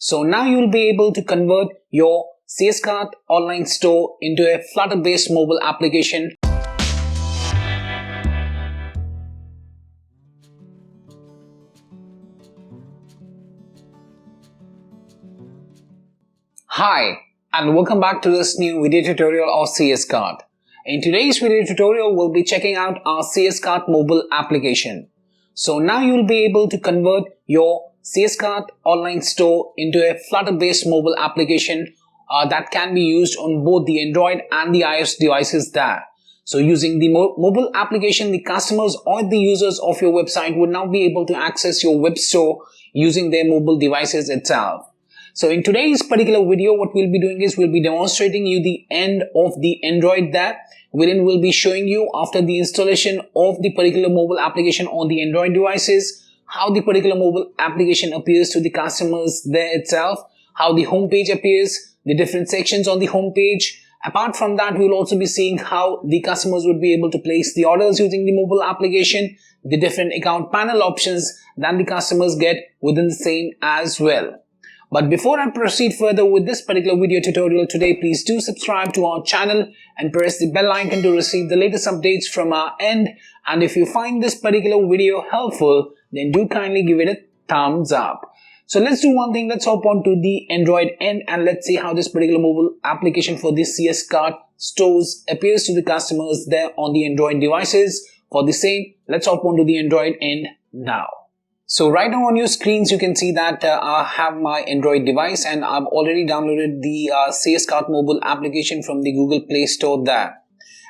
So now you will be able to convert your CS-Cart online store into a Flutter-based mobile application. Hi, and welcome back to this new video tutorial of CS-Cart. In today's video tutorial, we'll be checking out our CS-Cart mobile application. So now you'll be able to convert your CS-Cart online store into a Flutter-based mobile application that can be used on both the Android and the iOS devices there. So using the mobile application, the customers or the users of your website would now be able to access your web store using their mobile devices itself. So in today's particular video, what we'll be doing is we'll be demonstrating you the end of the Android there, wherein we'll be showing you after the installation of the particular mobile application on the Android devices, how the particular mobile application appears to the customers there itself, how the home page appears, the different sections on the home page. Apart from that, we'll also be seeing how the customers would be able to place the orders using the mobile application, the different account panel options that the customers get within the same as well. But before I proceed further with this particular video tutorial today, please do subscribe to our channel and press the bell icon to receive the latest updates from our end. And if you find this particular video helpful, then do kindly give it a thumbs up. So let's do one thing. Let's hop on to the Android end and let's see how this particular mobile application for the CS-Cart stores appears to the customers there on the Android devices. For the same, let's hop on to the Android end now. So right now on your screens, you can see that I have my Android device and I've already downloaded the CS-Cart mobile application from the Google Play Store there.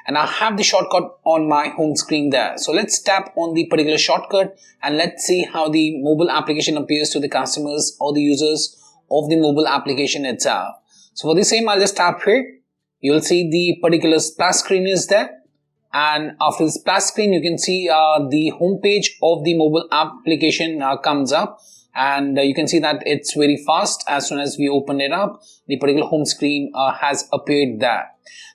And I have the shortcut on my home screen there. So let's tap on the particular shortcut and let's see how the mobile application appears to the customers or the users of the mobile application itself. So for the same, I'll just tap here. You'll see the particular splash screen is there. And after the splash screen, you can see the home page of the mobile application comes up, and you can see that it's very fast. As soon as we open it up, the particular home screen has appeared there.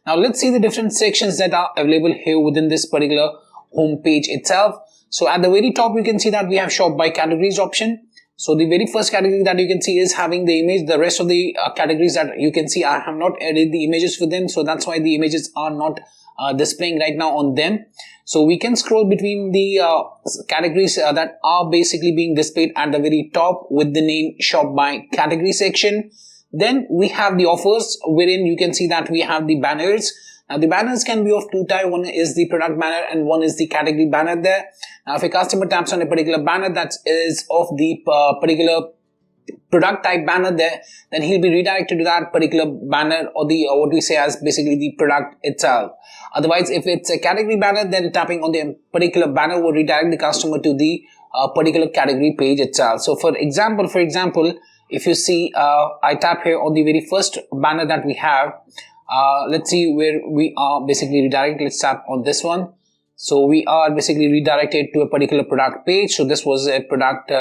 Now let's see the different sections that are available here within this particular home page itself. So at the very top, you can see that we have shop by categories option. So the very first category that you can see is having the image. The rest of the categories that you can see, I have not added the images for them, so that's why the images are not displaying right now on them. So we can scroll between the categories that are basically being displayed at the very top with the name shop by category section. Then we have the offers, wherein you can see that we have the banners. Now the banners can be of two types. One is the product banner and one is the category banner there. Now if a customer taps on a particular banner that is of the particular product type banner there, then he'll be redirected to that particular banner or the what we say as basically the product itself. Otherwise, if it's a category banner, then tapping on the particular banner will redirect the customer to the particular category page itself. So for example, if you see I tap here on the very first banner that we have, let's see where we are basically redirected. Let's tap on this one. So we are basically redirected to a particular product page. So this was a product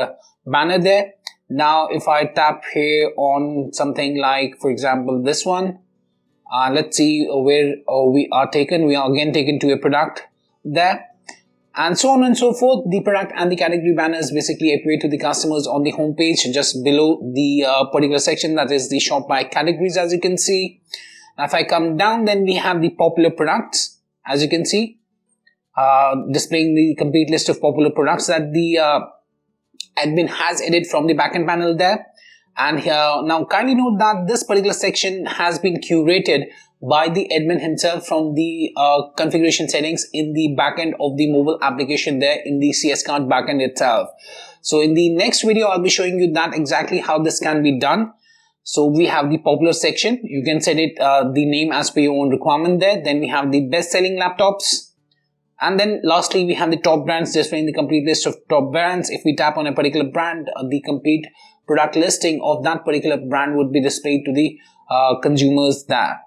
banner there. Now if I tap here on something like, for example, this one, let's see where we are taken. We are again taken to a product there, and so on and so forth. The product and the category banners basically appear to the customers on the home page just below the particular section that is the shop by categories, as you can see. Now if I come down, then we have the popular products, as you can see, displaying the complete list of popular products that the admin has added from the backend panel there. And here now kindly note that this particular section has been curated by the admin himself from the configuration settings in the backend of the mobile application there in the CS-Cart backend itself. So in the next video, I'll be showing you that exactly how this can be done. So we have the popular section. You can set it the name as per your own requirement there. Then we have the best selling laptops. And then lastly, we have the top brands, displaying the complete list of top brands. If we tap on a particular brand, the complete product listing of that particular brand would be displayed to the consumers there.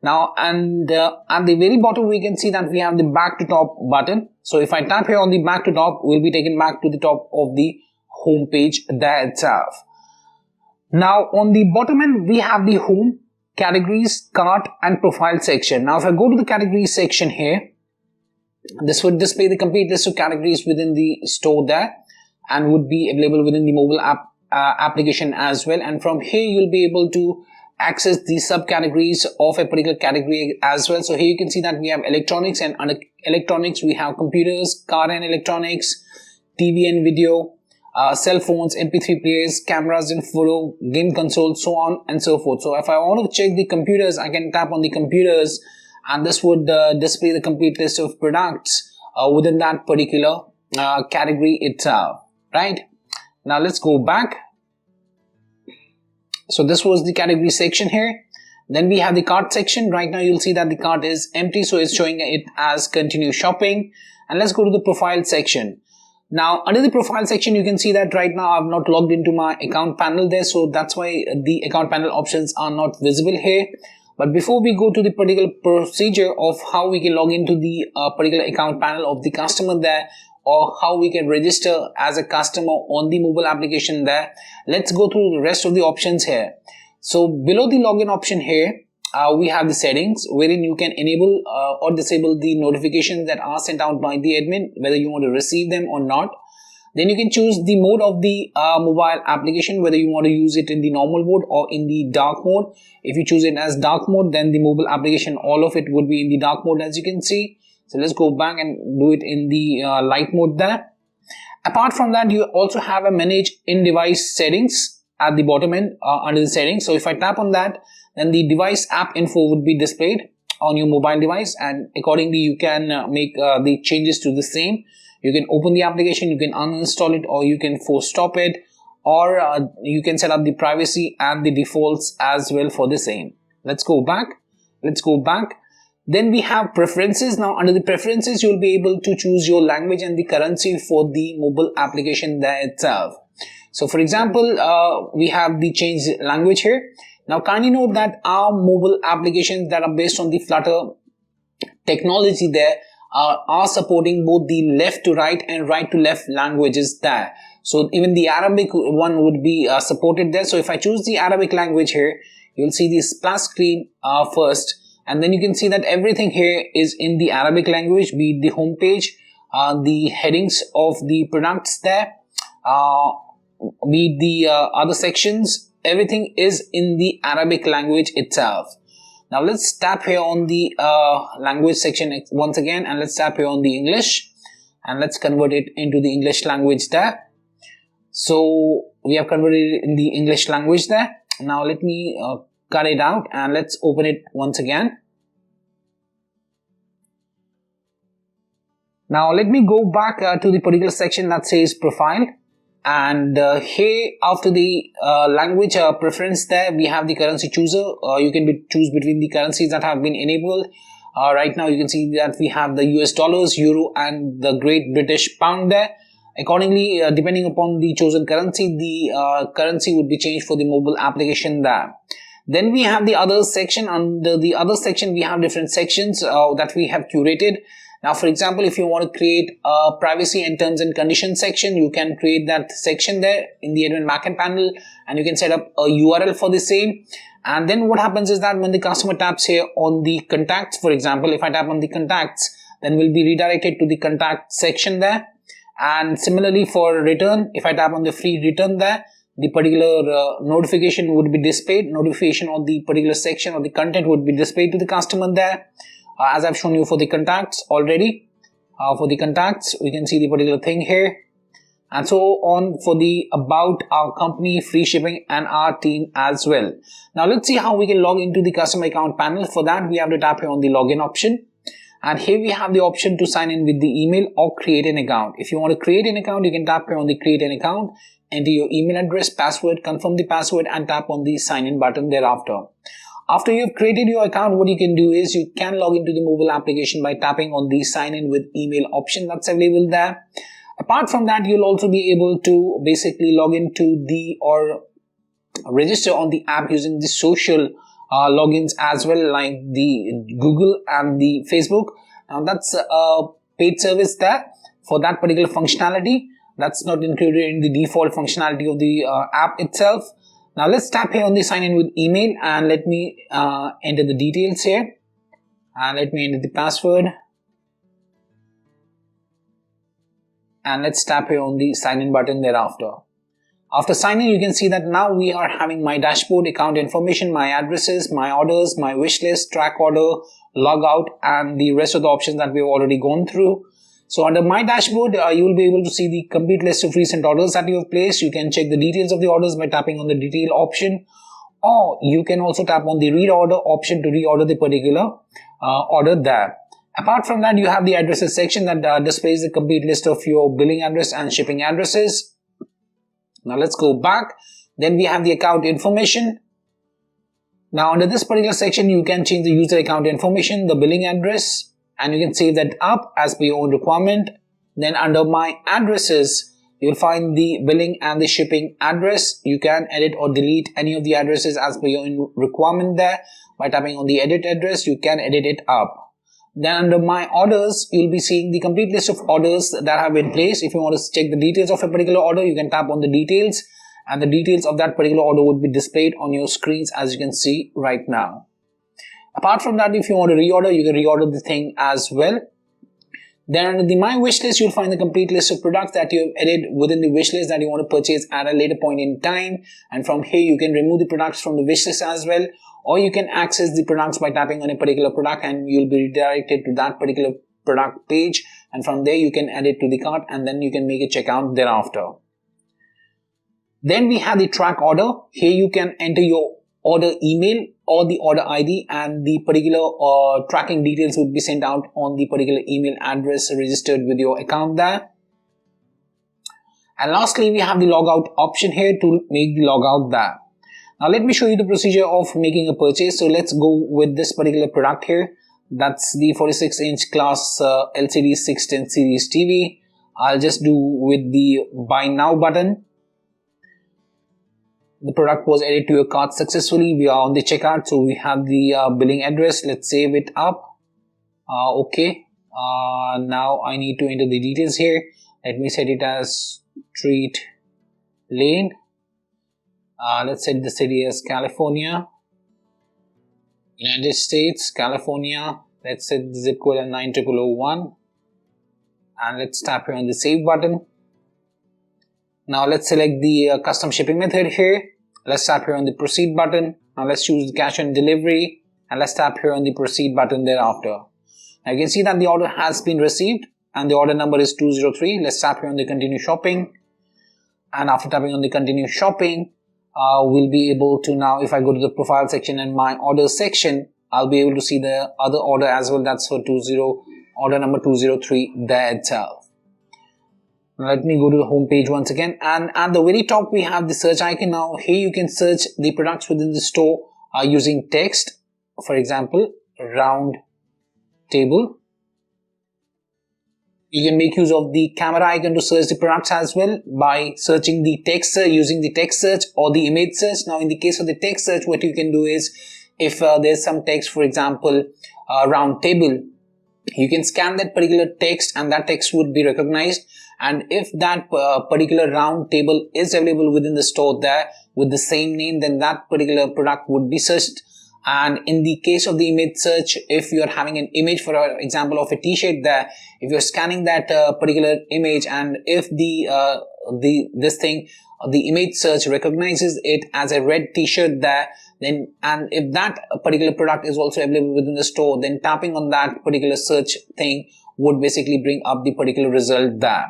Now, and at the very bottom, we can see that we have the back to top button. So if I tap here on the back to top, we'll be taken back to the top of the home page there itself. Now on the bottom end, we have the home, categories, cart and profile section. Now if I go to the categories section here, this would display the complete list of categories within the store there and would be available within the mobile app application as well, and from here you'll be able to access the subcategories of a particular category as well. So here you can see that we have electronics, and under electronics we have computers, car and electronics, TV and video, cell phones, MP3 players, cameras and photo, game consoles, so on and so forth. So if I want to check the computers, I can tap on the computers, and this would display the complete list of products within that particular category itself, right? Now let's go back. So this was the category section here. Then we have the cart section. Right now you'll see that the cart is empty, so it's showing it as continue shopping. And let's go to the profile section. Now under the profile section you can see that right now I've not logged into my account panel there, so that's why the account panel options are not visible here. But before we go to the particular procedure of how we can log into the particular account panel of the customer there, or how we can register as a customer on the mobile application there, let's go through the rest of the options here. So below the login option here, we have the settings wherein you can enable or disable the notifications that are sent out by the admin, whether you want to receive them or not. Then you can choose the mode of the mobile application, whether you want to use it in the normal mode or in the dark mode. If you choose it as dark mode, then the mobile application, all of it would be in the dark mode, as you can see. So let's go back and do it in the light mode there. Apart from that, you also have a manage in-device settings at the bottom end under the settings. So if I tap on that, then the device app info would be displayed on your mobile device, and accordingly you can make the changes to the same. You can open the application, you can uninstall it, or you can force stop it, or you can set up the privacy and the defaults as well for the same. Let's go back. Then we have preferences. Now under the preferences, you'll be able to choose your language and the currency for the mobile application there itself. So for example, we have the change language here. Now kindly note that our mobile applications that are based on the Flutter technology there are supporting both the left to right and right to left languages there. So even the Arabic one would be supported there. So if I choose the Arabic language here, you'll see the splash screen first. And then you can see that everything here is in the Arabic language, be it the home page, the headings of the products there, be it the other sections, everything is in the Arabic language itself. Now let's tap here on the language section once again, and let's tap here on the English, and let's convert it into the English language there. So we have converted it in the English language there. Now let me cut it out and let's open it once again. Now let me go back to the particular section that says profile, and here after the language preference there, we have the currency chooser. You can choose between the currencies that have been enabled. Right now you can see that we have the US dollars, euro and the Great British pound there. Accordingly, depending upon the chosen currency, the currency would be changed for the mobile application there. Then we have the other section. Under the other section, we have different sections that we have curated. Now, for example, if you want to create a privacy and terms and conditions section, you can create that section there in the admin backend panel, and you can set up a URL for the same. And then what happens is that when the customer taps here on the contacts, for example, if I tap on the contacts, then we'll be redirected to the contact section there. And similarly for return, if I tap on the free return there, the particular notification would be displayed, notification on the particular section or the content would be displayed to the customer there. As I've shown you for the contacts already. For the contacts, we can see the particular thing here. And so on for the about our company, free shipping and our team as well. Now let's see how we can log into the customer account panel. For that, we have to tap here on the login option. And here we have the option to sign in with the email or create an account. If you want to create an account, you can tap here on the create an account, enter your email address, password, confirm the password and tap on the sign in button thereafter. After you've created your account, what you can do is you can log into the mobile application by tapping on the sign in with email option that's available there. Apart from that, you'll also be able to basically log into the or register on the app using the social logins as well, like the Google and the Facebook. Now that's a paid service there for that particular functionality. That's not included in the default functionality of the app itself. Now let's tap here on the sign in with email and let me enter the details here, and let me enter the password, and let's tap here on the sign in button thereafter. After signing, you can see that now we are having my dashboard, account information, my addresses, my orders, my wish list, track order, logout, and the rest of the options that we've already gone through. So under my dashboard, you will be able to see the complete list of recent orders that you have placed. You can check the details of the orders by tapping on the detail option, or you can also tap on the reorder option to reorder the particular order there. Apart from that, you have the addresses section that displays the complete list of your billing address and shipping addresses. Now let's go back. Then we have the account information. Now under this particular section, you can change the user account information, the billing address, and you can save that up as per your own requirement. Then under my addresses, you'll find the billing and the shipping address. You can edit or delete any of the addresses as per your own requirement there. By tapping on the edit address, you can edit it up. Then under my orders, you'll be seeing the complete list of orders that have been placed. If you want to check the details of a particular order, you can tap on the details, and the details of that particular order would be displayed on your screens as you can see right now. Apart from that, if you want to reorder, you can reorder the thing as well. Then under the My Wish List, you'll find the complete list of products that you have added within the wish list that you want to purchase at a later point in time. And from here, you can remove the products from the wish list as well. Or you can access the products by tapping on a particular product and you'll be redirected to that particular product page. And from there, you can add it to the cart and then you can make a checkout thereafter. Then we have the track order. Here you can enter your order email or the order ID, and the particular tracking details would be sent out on the particular email address registered with your account there. And lastly, we have the logout option here to make the logout there. Now let me show you the procedure of making a purchase. So let's go with this particular product here. That's the 46-inch class LCD 610 series TV. I'll just do with the buy now button. The product was added to your cart successfully. We are on the checkout, so we have the billing address. Let's save it up. Okay. Now I need to enter the details here. Let me set it as Street Lane. Let's set the city as California, United States, California. Let's set the zip code as 90001, and let's tap here on the save button. Now let's select the custom shipping method here. Let's tap here on the proceed button. Now let's choose the cash on delivery, and let's tap here on the proceed button thereafter. Now you can see that the order has been received and the order number is 203. Let's tap here on the continue shopping, and after tapping on the continue shopping, we'll be able to now, if I go to the profile section and my order section, I'll be able to see the other order as well. That's for order number 203 there itself. Now let me go to the home page once again, and at the very top we have the search icon. Now here you can search the products within the store using text. For example, round table. You can make use of the camera icon to search the products as well by searching the text using the text search or the image search. Now in the case of the text search, what you can do is, if there's some text, for example, round table, you can scan that particular text and that text would be recognized. And if that particular round table is available within the store there with the same name, then that particular product would be searched. And in the case of the image search, if you are having an image, for example, of a t-shirt there, if you're scanning that particular image, and if the image search recognizes it as a red t-shirt there, then, and if that particular product is also available within the store, then tapping on that particular search thing would basically bring up the particular result there.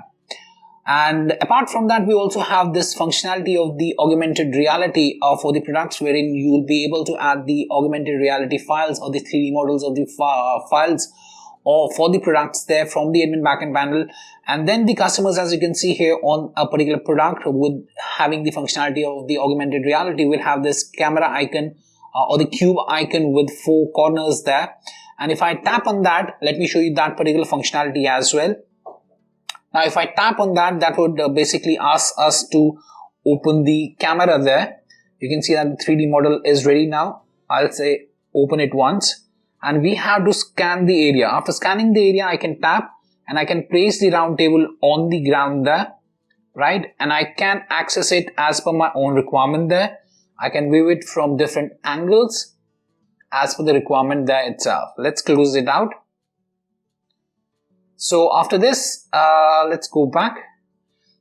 And apart from that, we also have this functionality of the augmented reality for the products, wherein you will be able to add the augmented reality files or the 3D models of the files or for the products there from the admin backend panel. And then the customers, as you can see here on a particular product with having the functionality of the augmented reality, will have this camera icon or the cube icon with 4 corners there. And if I tap on that, let me show you that particular functionality as well. Now if I tap on that, that would basically ask us to open the camera there. You can see that the 3D model is ready now. I'll say open it once, and we have to scan the area. After scanning the area, I can tap and I can place the round table on the ground there, right? And I can access it as per my own requirement there. I can view it from different angles as per the requirement there itself. Let's close it out. So after this, let's go back.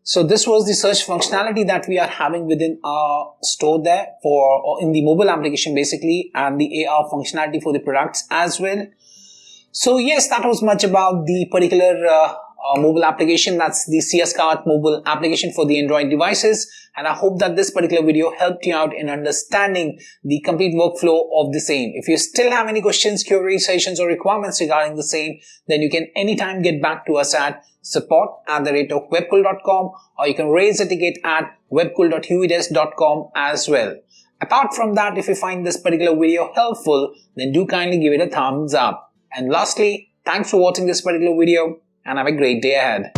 So this was the search functionality that we are having within our store there or in the mobile application basically, and the AR functionality for the products as well. So yes, that was much about the particular mobile application. That's the CS-Cart mobile application for the Android devices. And I hope that this particular video helped you out in understanding the complete workflow of the same. If you still have any questions, queries, suggestions, or requirements regarding the same, then you can anytime get back to us at support@webcool.com, or you can raise a ticket at webcool.huidesk.com as well. Apart from that, if you find this particular video helpful, then do kindly give it a thumbs up. And lastly, thanks for watching this particular video and have a great day ahead.